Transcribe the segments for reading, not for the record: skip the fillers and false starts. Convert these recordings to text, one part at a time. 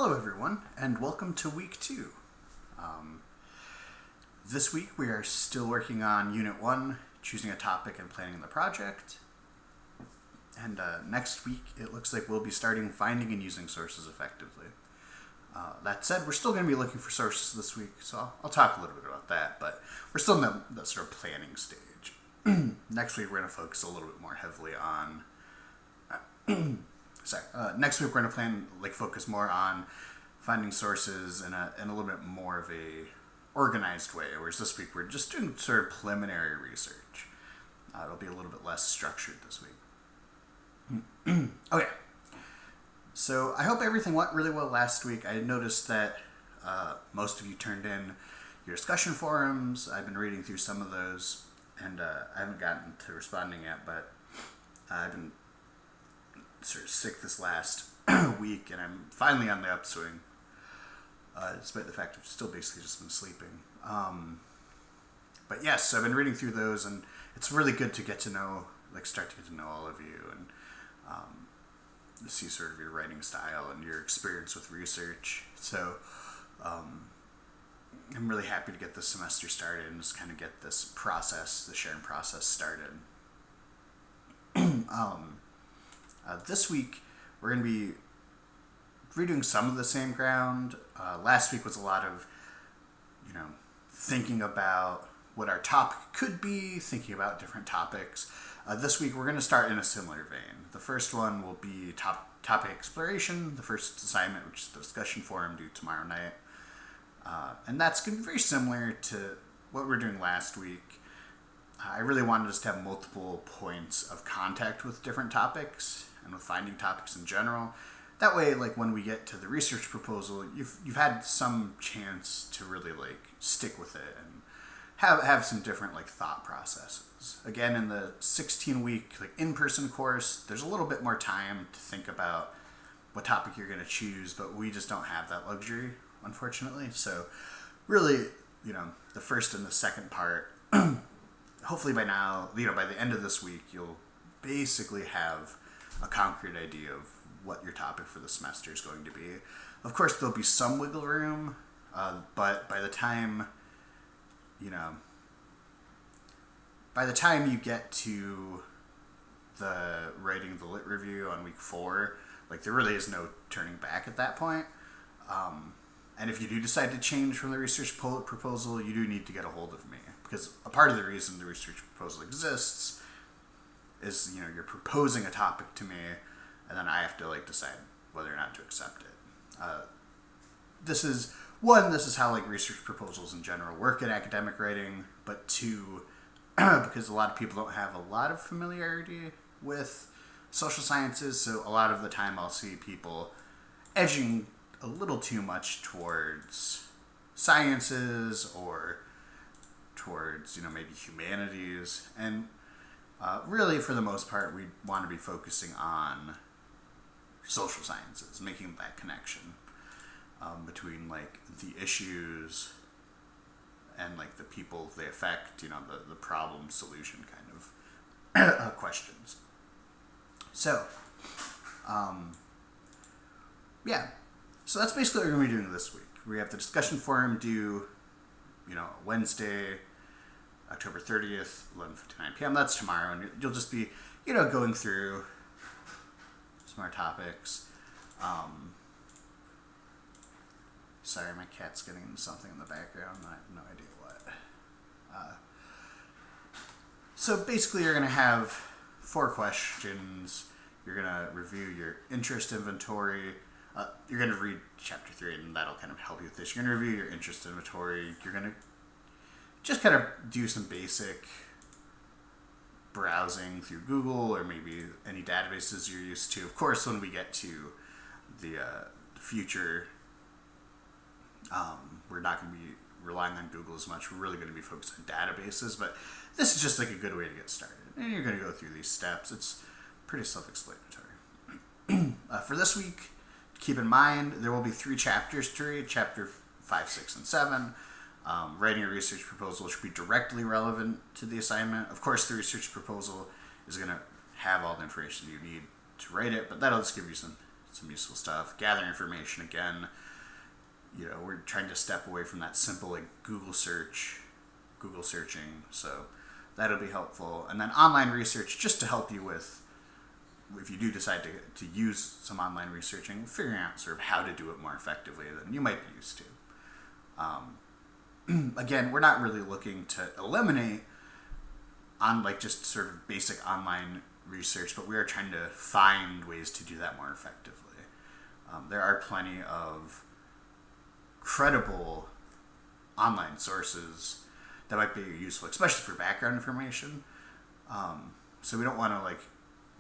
Hello, everyone, and welcome to week 2. This week we are still working on Unit 1, choosing a topic and planning the project. And next week it looks like we'll be starting finding and using sources effectively. That said, we're still going to be looking for sources this week, so I'll talk a little bit about that, but we're still in the sort of planning stage. Next week we're going to focus a little bit more heavily on... next week we're going to focus more on finding sources in a little bit more of a organized way, whereas this week we're just doing sort of preliminary research. It'll be a little bit less structured this week. Okay, so I hope everything went really well last week. I noticed that most of you turned in your discussion forums. I've been reading through some of those, and I haven't gotten to responding yet, but I've been sort of sick this last week, and I'm finally on the upswing, despite the fact I've still basically just been sleeping. But yes, so I've been reading through those, and it's really good to get to know, start to get to know all of you, and see sort of your writing style and your experience with research. So I'm really happy to get this semester started and just kind of get this process, the sharing process started. This week, we're going to be redoing some of the same ground. Last week was a lot of, thinking about what our topic could be, thinking about different topics. This week, we're going to start in a similar vein. The first one will be topic exploration, the first assignment, which is the discussion forum, due tomorrow night. And that's going to be very similar to what we were doing last week. I really wanted us to have multiple points of contact with different topics and with finding topics in general. That way, when we get to the research proposal, you've had some chance to really stick with it and have some different thought processes. Again, in the 16-week in-person course, there's a little bit more time to think about what topic you're going to choose, but we just don't have that luxury, unfortunately. So really, the first and the second part, hopefully by now, by the end of this week, you'll basically have a concrete idea of what your topic for the semester is going to be. Of course, there'll be some wiggle room, but by the time you get to the writing the lit review on week 4, there really is no turning back at that point. And if you do decide to change from the research proposal, you do need to get a hold of me, because a part of the reason the research proposal exists is, you're proposing a topic to me, and then I have to decide whether or not to accept it. This is how research proposals in general work in academic writing, but 2, because a lot of people don't have a lot of familiarity with social sciences, so a lot of the time I'll see people edging a little too much towards sciences or towards, maybe humanities. And really, for the most part, we want to be focusing on social sciences, making that connection between, the issues and, the people they affect, the problem-solution kind of questions. So, yeah. So that's basically what we're going to be doing this week. We have the discussion forum due, Wednesday, October 30th, 11:59 p.m. That's tomorrow, and you'll just be, going through some more topics. Sorry, my cat's getting into something in the background. I have no idea what. So basically, you're going to have 4 questions. You're going to review your interest inventory. You're going to read chapter 3, and that'll kind of help you with this. You're going to review your interest inventory. You're going to just kind of do some basic browsing through Google or maybe any databases you're used to. Of course, when we get to the future, we're not going to be relying on Google as much. We're really going to be focused on databases, but this is just a good way to get started. And you're going to go through these steps. It's pretty self-explanatory. For this week, keep in mind, there will be 3 chapters to read, chapter 5, 6, and 7. Writing a research proposal should be directly relevant to the assignment. Of course, the research proposal is going to have all the information you need to write it, but that'll just give you some some useful stuff. Gather information again. We're trying to step away from that simple like Google searching. So that'll be helpful. And then online research, just to help you with, if you do decide to use some online researching, figuring out sort of how to do it more effectively than you might be used to. Again, we're not really looking to eliminate on like just sort of basic online research, but we are trying to find ways to do that more effectively. There are plenty of credible online sources that might be useful, especially for background information. So we don't want to like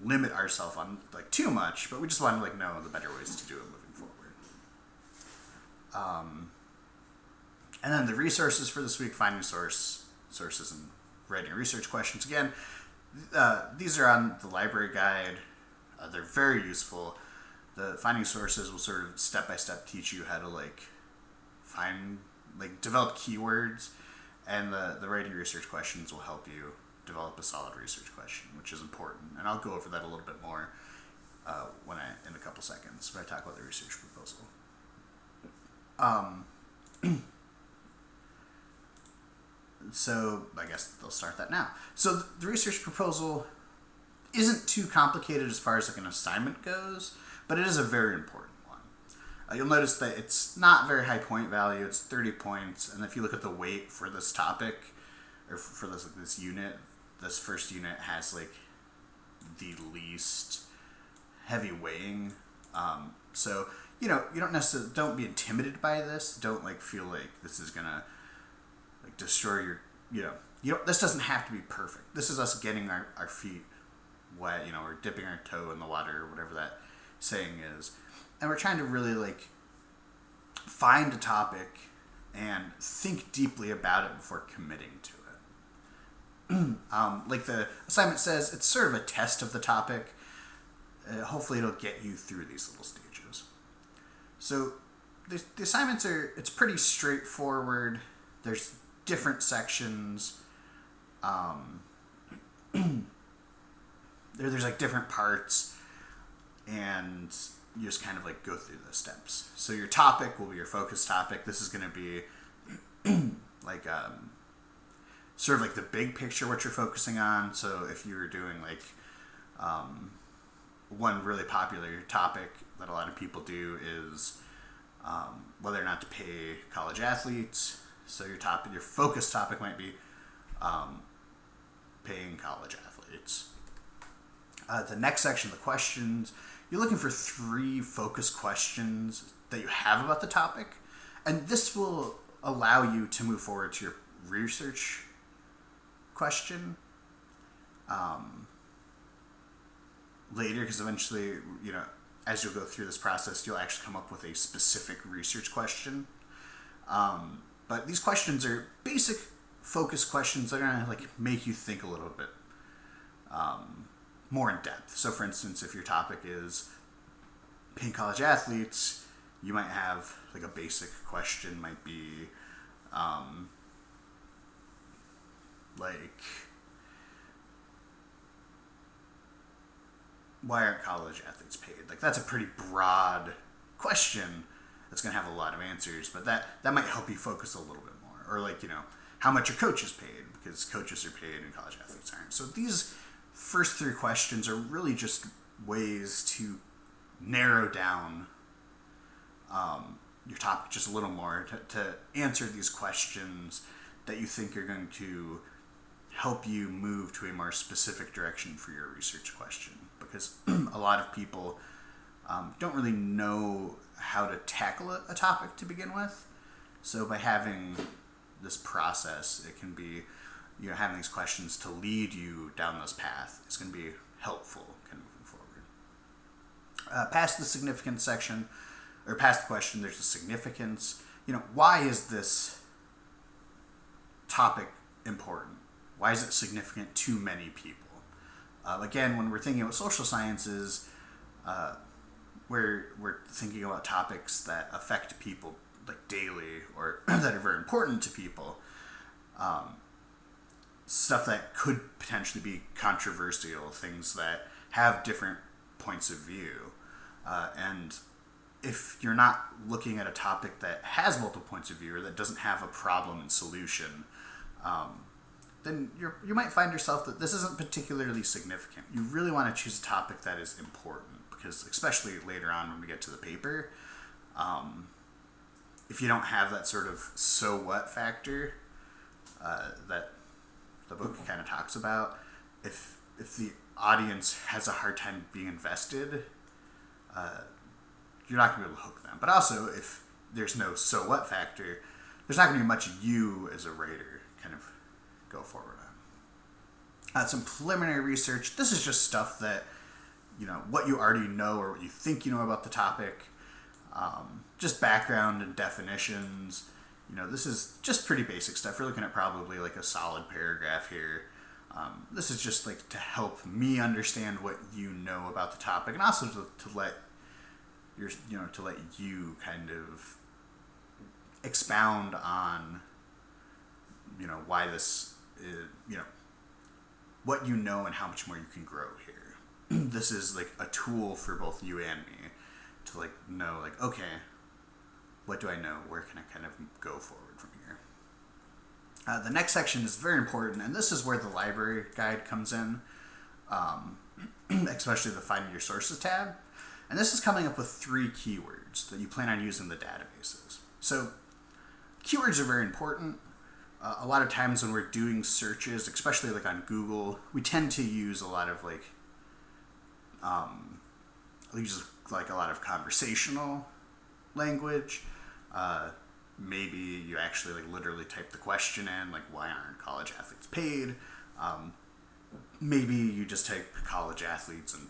limit ourselves on like too much, but we just want to like know the better ways to do it moving forward. And then the resources for this week: finding sources and writing research questions. Again, these are on the library guide. They're very useful. The finding sources will sort of step by step teach you how to like develop keywords, and the writing research questions will help you develop a solid research question, which is important. And I'll go over that a little bit more in a couple seconds when I talk about the research proposal. So I guess they'll start that now. So the research proposal isn't too complicated as far as like an assignment goes, but it is a very important one. You'll notice that it's not very high point value. It's 30 points, and if you look at the weight for this topic, or for this unit, this first unit has like the least heavy weighting. So you don't necessarily, don't be intimidated by this. Don't like feel like this is gonna like destroy your this doesn't have to be perfect. This is us getting our feet wet. We're dipping our toe in the water, or whatever that saying is, and we're trying to really like find a topic and think deeply about it before committing to it. Like the assignment says, it's sort of a test of the topic. Hopefully it'll get you through these little stages. So the assignments it's pretty straightforward. There's different sections. There's like different parts, and you just kind of like go through the steps. So your topic will be your focus topic. This is going to be like sort of like the big picture, what you're focusing on. So if you were doing like one really popular topic that a lot of people do is whether or not to pay college athletes. So your focus topic might be paying college athletes. The next section, the questions, you're looking for 3 focus questions that you have about the topic, and this will allow you to move forward to your research question later, because eventually, as you'll go through this process, you'll actually come up with a specific research question. But these questions are basic focus questions that are going to like make you think a little bit more in depth. So for instance, if your topic is paying college athletes, you might have like a basic question might be like, why aren't college athletes paid? Like that's a pretty broad question that's going to have a lot of answers, but that might help you focus a little bit more. Or like, how much are coaches paid? Because coaches are paid and college athletes aren't. So these first 3 questions are really just ways to narrow down your topic just a little more, to answer these questions that you think are going to help you move to a more specific direction for your research question. Because a lot of people don't really know how to tackle a topic to begin with. So by having this process, it can be, having these questions to lead you down this path is going to be helpful kind of moving forward. Past the significance section, or past the question, there's the significance. Why is this topic important? Why is it significant to many people? Again, when we're thinking about social sciences, we're thinking about topics that affect people like daily, or that are very important to people. Stuff that could potentially be controversial, things that have different points of view. And if you're not looking at a topic that has multiple points of view or that doesn't have a problem and solution, then you might find yourself that this isn't particularly significant. You really want to choose a topic that is important, because especially later on when we get to the paper, if you don't have that sort of so what factor that the book kind of talks about, if the audience has a hard time being invested, you're not going to be able to hook them. But also, if there's no so what factor, there's not going to be much you as a writer kind of go forward on. Some preliminary research. This is just stuff that, what you already know or what you think you know about the topic. Just background and definitions. This is just pretty basic stuff. We're looking at probably like a solid paragraph here. This is just like to help me understand what you know about the topic, and also to let you kind of expound on, why this is, what you know and how much more you can grow here. This is like a tool for both you and me to know, okay, what do I know? Where can I kind of go forward from here? The next section is very important, and this is where the library guide comes in, especially the Finding Your Sources tab. And this is coming up with 3 keywords that you plan on using in the databases. So keywords are very important. A lot of times when we're doing searches, especially on Google, we tend to use a lot of a lot of conversational language. Maybe you actually literally type the question in, why aren't college athletes paid? Maybe you just type college athletes and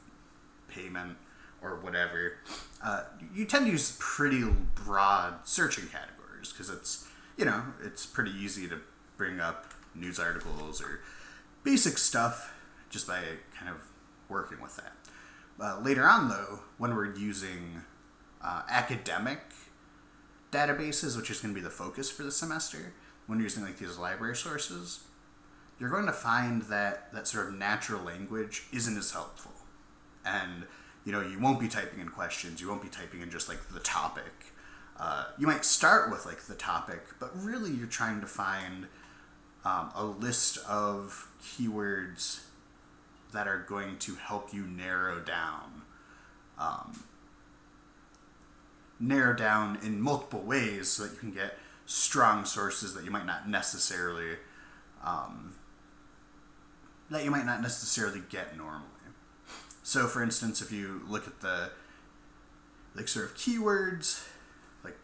payment or whatever. You tend to use pretty broad searching categories because it's pretty easy to bring up news articles or basic stuff just by kind of working with that. Later on, though, when we're using academic databases, which is going to be the focus for the semester, when you're using these library sources, you're going to find that sort of natural language isn't as helpful. And, you won't be typing in questions, you won't be typing in just the topic. You might start with the topic, but really you're trying to find a list of keywords that are going to help you narrow down in multiple ways so that you can get strong sources that you might not necessarily get normally. So, for instance, if you look at the sort of keywords,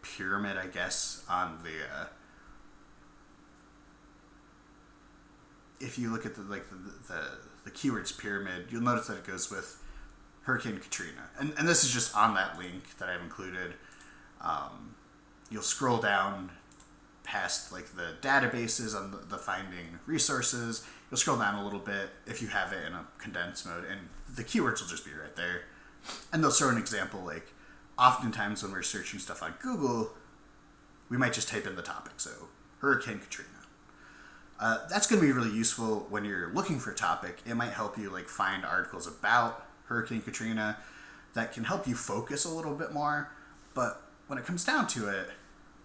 pyramid, I guess, on the if you look at the keywords pyramid, you'll notice that it goes with Hurricane Katrina, and this is just on that link that I've included. You'll scroll down past the databases on the finding resources. You'll scroll down a little bit if you have it in a condensed mode, and the keywords will just be right there. And they'll show an example. Oftentimes when we're searching stuff on Google, we might just type in the topic. So Hurricane Katrina. That's going to be really useful when you're looking for a topic. It might help you find articles about Hurricane Katrina that can help you focus a little bit more. But when it comes down to it,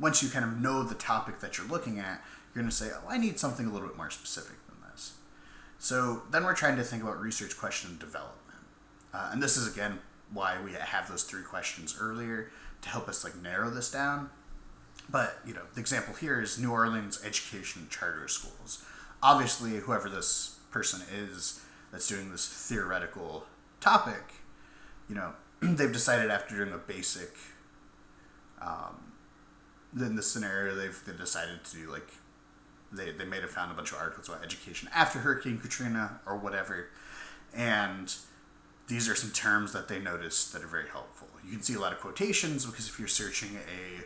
once you kind of know the topic that you're looking at, you're going to say, I need something a little bit more specific than this. So then we're trying to think about research question development. And this is, again, why we have those 3 questions earlier to help us narrow this down. But, the example here is New Orleans education charter schools. Obviously, whoever this person is that's doing this theoretical topic, they've decided after doing a basic, in this scenario, they've decided to do they may have found a bunch of articles about education after Hurricane Katrina or whatever, and these are some terms that they noticed that are very helpful. You can see a lot of quotations because if you're searching a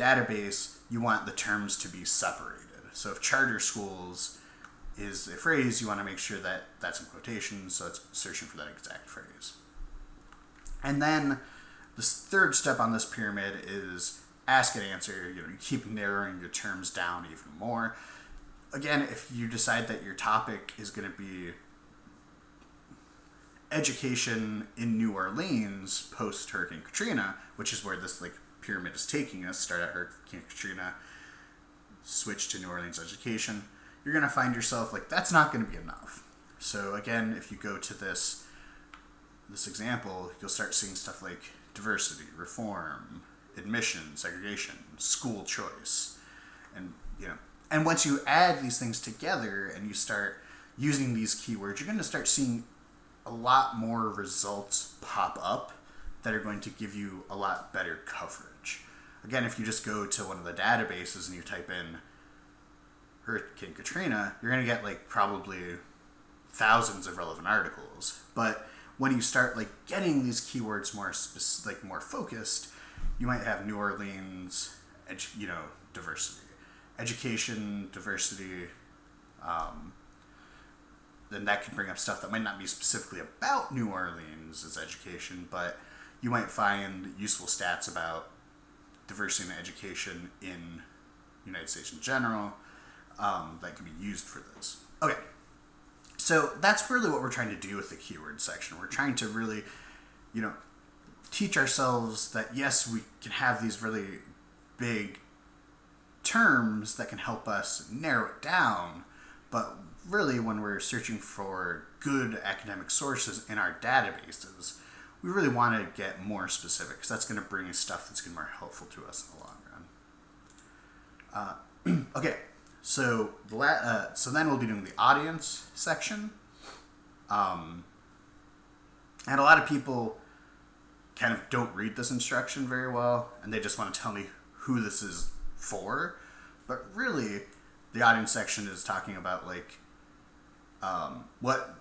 database, you want the terms to be separated. So if charter schools is a phrase, you want to make sure that that's in quotations, so it's searching for that exact phrase. And then the third step on this pyramid is ask and answer. You keep narrowing your terms down even more. Again, if you decide that your topic is going to be education in New Orleans post Hurricane Katrina, which is where this like pyramid is taking us. Start at Hurricane Katrina, switch to New Orleans education. You're going to find yourself like that's not going to be enough. So again, if you go to this example, you'll start seeing stuff like diversity, reform, admission, segregation, school choice, and and once you add these things together and you start using these keywords, you're going to start seeing a lot more results pop up that are going to give you a lot better coverage. Again, if you just go to one of the databases and you type in Hurricane Katrina, you're going to get like probably thousands of relevant articles. But when you start like getting these keywords more focused, you might have New Orleans, diversity, education, diversity. Then that can bring up stuff that might not be specifically about New Orleans as education, but you might find useful stats about diversity and education in the United States in general that can be used for this. Okay, so that's really what we're trying to do with the keyword section. We're trying to really, teach ourselves that yes, we can have these really big terms that can help us narrow it down, but really when we're searching for good academic sources in our databases, we really want to get more specific because that's going to bring stuff that's going to be more helpful to us in the long run. Okay, so then we'll be doing the audience section. And a lot of people kind of don't read this instruction very well, and they just want to tell me who this is for. But really, the audience section is talking about like what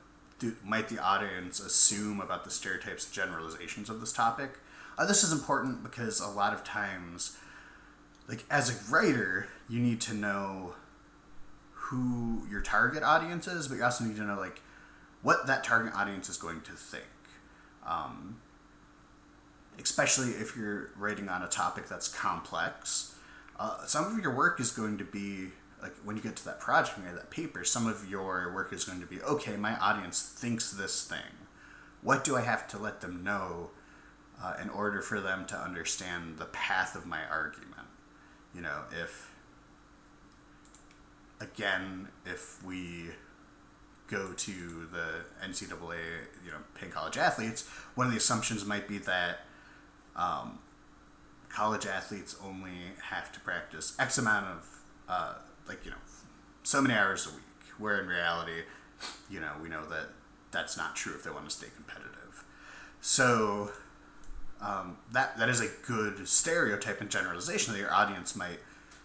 might the audience assume about the stereotypes and generalizations of this topic. This is important because a lot of times, like as a writer, you need to know who your target audience is, but you also need to know like what that target audience is going to think. Especially if you're writing on a topic that's complex. Some of your work is going to be, like when you get to that project or that paper, some of your work is going to be, okay, my audience thinks this thing. What do I have to let them know in order for them to understand the path of my argument? If we go to the NCAA, paying college athletes, one of the assumptions might be that college athletes only have to practice X amount of, so many hours a week, where in reality, we know that that's not true if they want to stay competitive. So that is a good stereotype and generalization that your audience might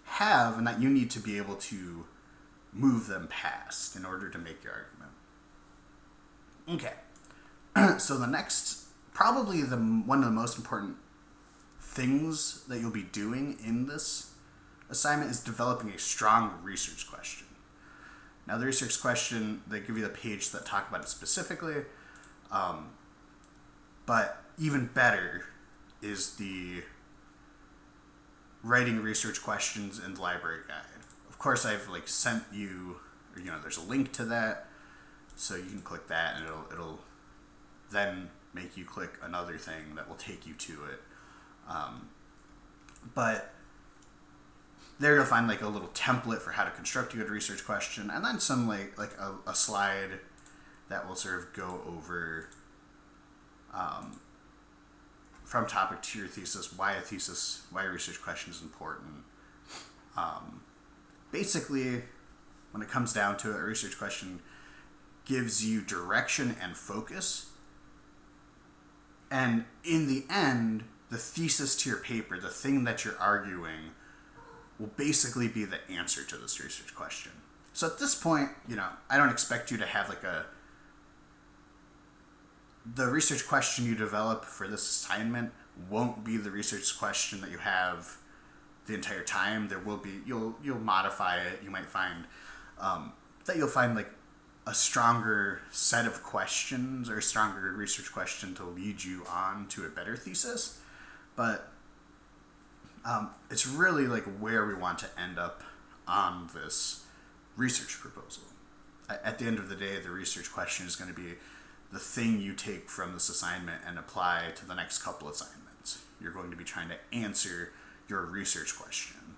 have and that you need to be able to move them past in order to make your argument. Okay. So the next, probably one of the most important things that you'll be doing in this assignment is developing a strong research question. Now, the research question, they give you the page that talk about it specifically, but even better is the writing research questions in the library guide. Of course, I've sent you, there's a link to that, so you can click that, and it'll then make you click another thing that will take you to it. But there you'll find a little template for how to construct a good research question, and then some a slide that will sort of go over from topic to your thesis, why a research question is important. Basically, when it comes down to it, a research question gives you direction and focus, and in the end, the thesis to your paper, the thing that you're arguing, will basically be the answer to this research question. So at this point, I don't expect you to have the research question you develop for this assignment won't be the research question that you have the entire time. There will be, you'll modify it. You might find that you'll find a stronger set of questions or a stronger research question to lead you on to a better thesis. But it's really where we want to end up on this research proposal. At the end of the day, the research question is going to be the thing you take from this assignment and apply to the next couple assignments. You're going to be trying to answer your research question.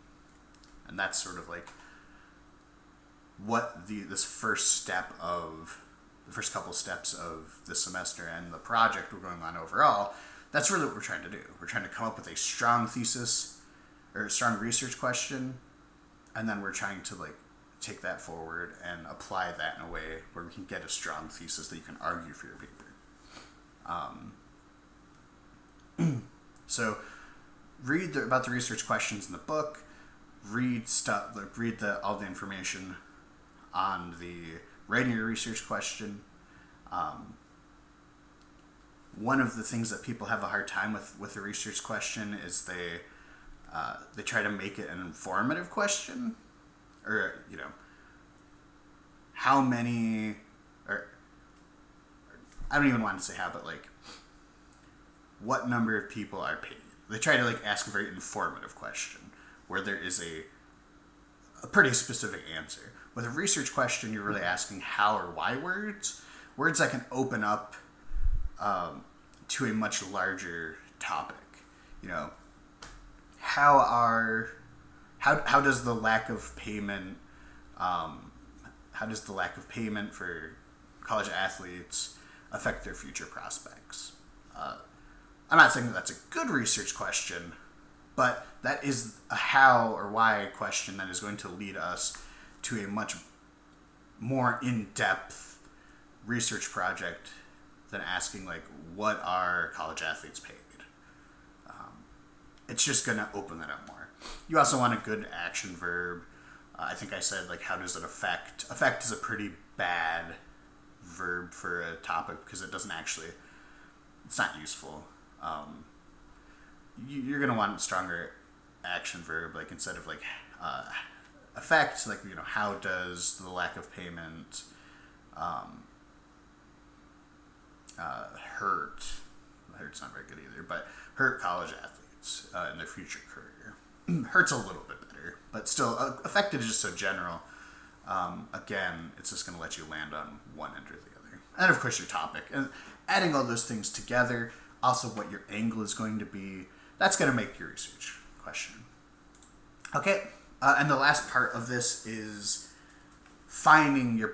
And that's sort of like what this first step of the first couple steps of this semester and the project we're going on overall, that's really what we're trying to do. We're trying to come up with a strong thesis or a strong research question, and then we're trying to like take that forward and apply that in a way where we can get a strong thesis that you can argue for your paper. So read about the research questions in the book, read all the information on the writing your research question. One of the things that people have a hard time with a research question is they try to make it an informative question, or how many, or I don't even want to say how, but like what number of people are paid. They try to like ask a very informative question where there is a pretty specific answer. With a research question, you're really asking how or why words that can open up to a much larger topic. How does the lack of payment for college athletes affect their future prospects? I'm not saying that that's a good research question, but that is a how or why question that is going to lead us to a much more in-depth research project than asking like, what are college athletes paid? It's just going to open that up more. You also want a good action verb. I think I said like, how does it affect? Affect is a pretty bad verb for a topic because it's not useful. You're going to want a stronger action verb, like instead of like affect, like how does the lack of payment hurt? Hurt's not very good either, but hurt college athletes in their future career. Hurt's a little bit better, but still, affected is just so general. Again, it's just going to let you land on one end or the other. And of course, your topic. And adding all those things together, also what your angle is going to be, that's going to make your research question. Okay, and the last part of this is finding your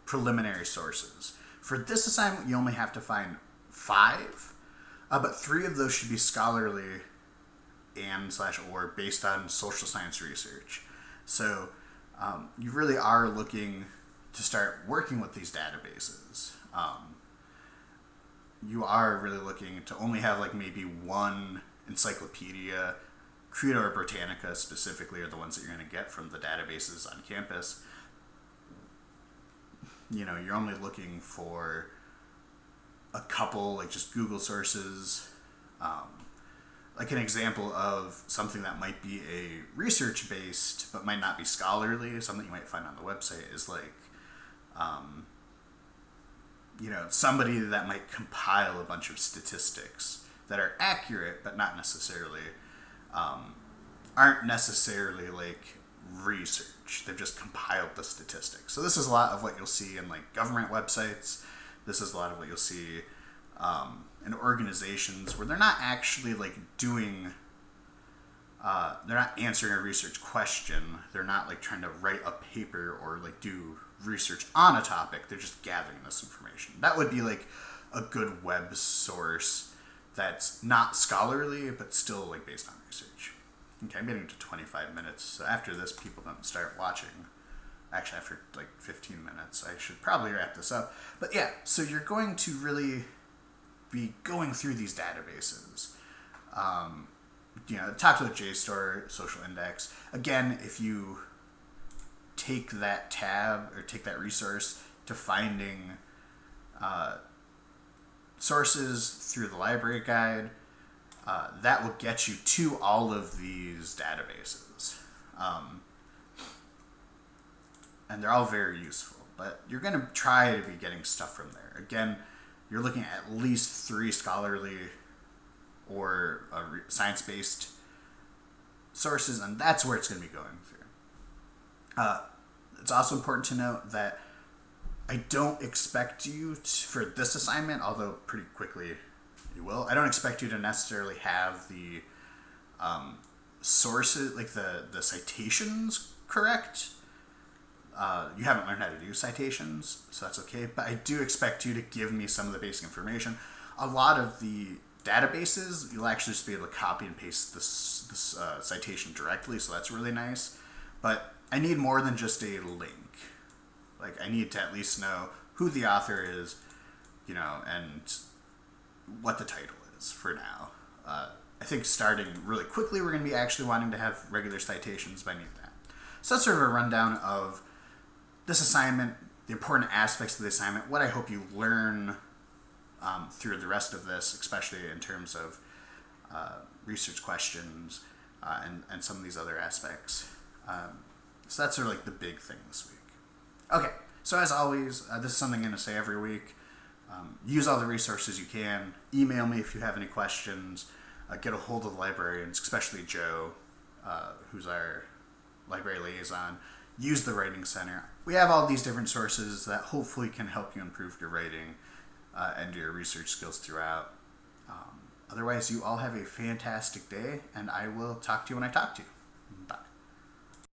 preliminary sources. For this assignment, you only have to find 5, but 3 of those should be scholarly and/or based on social science research. So you really are looking to start working with these databases. You are really looking to only have like maybe one encyclopedia. Credo or Britannica specifically are the ones that you're going to get from the databases on campus. You're only looking for a couple, like just Google sources. Like an example of something that might be a research-based but might not be scholarly, something you might find on the website is like, somebody that might compile a bunch of statistics that are accurate but not necessarily, aren't necessarily like research. They've just compiled the statistics. So this is a lot of what you'll see in like government websites. This is a lot of what you'll see in organizations where they're not actually like doing, they're not answering a research question. They're not like trying to write a paper or like do research on a topic. They're just gathering this information. That would be like a good web source that's not scholarly but still like based on research. Okay, I'm getting to 25 minutes, so after this people don't start watching. Actually, after like 15 minutes, I should probably wrap this up. But yeah, so you're going to really be going through these databases. Talked about JSTOR, Social Index. Again, if you take that tab or take that resource to finding sources through the library guide, that will get you to all of these databases. And they're all very useful, but you're going to try to be getting stuff from there. Again, you're looking at least 3 scholarly or science-based sources, and that's where it's going to be going through. It's also important to note that I don't expect you for this assignment, although pretty quickly you will. I don't expect you to necessarily have the sources, like the citations correct. You haven't learned how to do citations, so that's okay. But I do expect you to give me some of the basic information. A lot of the databases, you'll actually just be able to copy and paste this citation directly, so that's really nice. But I need more than just a link. Like, I need to at least know who the author is, and what the title is for now. I think starting really quickly, we're going to be actually wanting to have regular citations, but I need that. So that's sort of a rundown of this assignment, the important aspects of the assignment, what I hope you learn through the rest of this, especially in terms of research questions and some of these other aspects. So that's sort of like the big thing this week. Okay, so as always, this is something I'm going to say every week. Use all the resources you can. Email me if you have any questions. Get a hold of the librarians, especially Joe, who's our library liaison. Use the Writing Center. We have all these different sources that hopefully can help you improve your writing and your research skills throughout. Otherwise, you all have a fantastic day, and I will talk to you when I talk to you. Bye.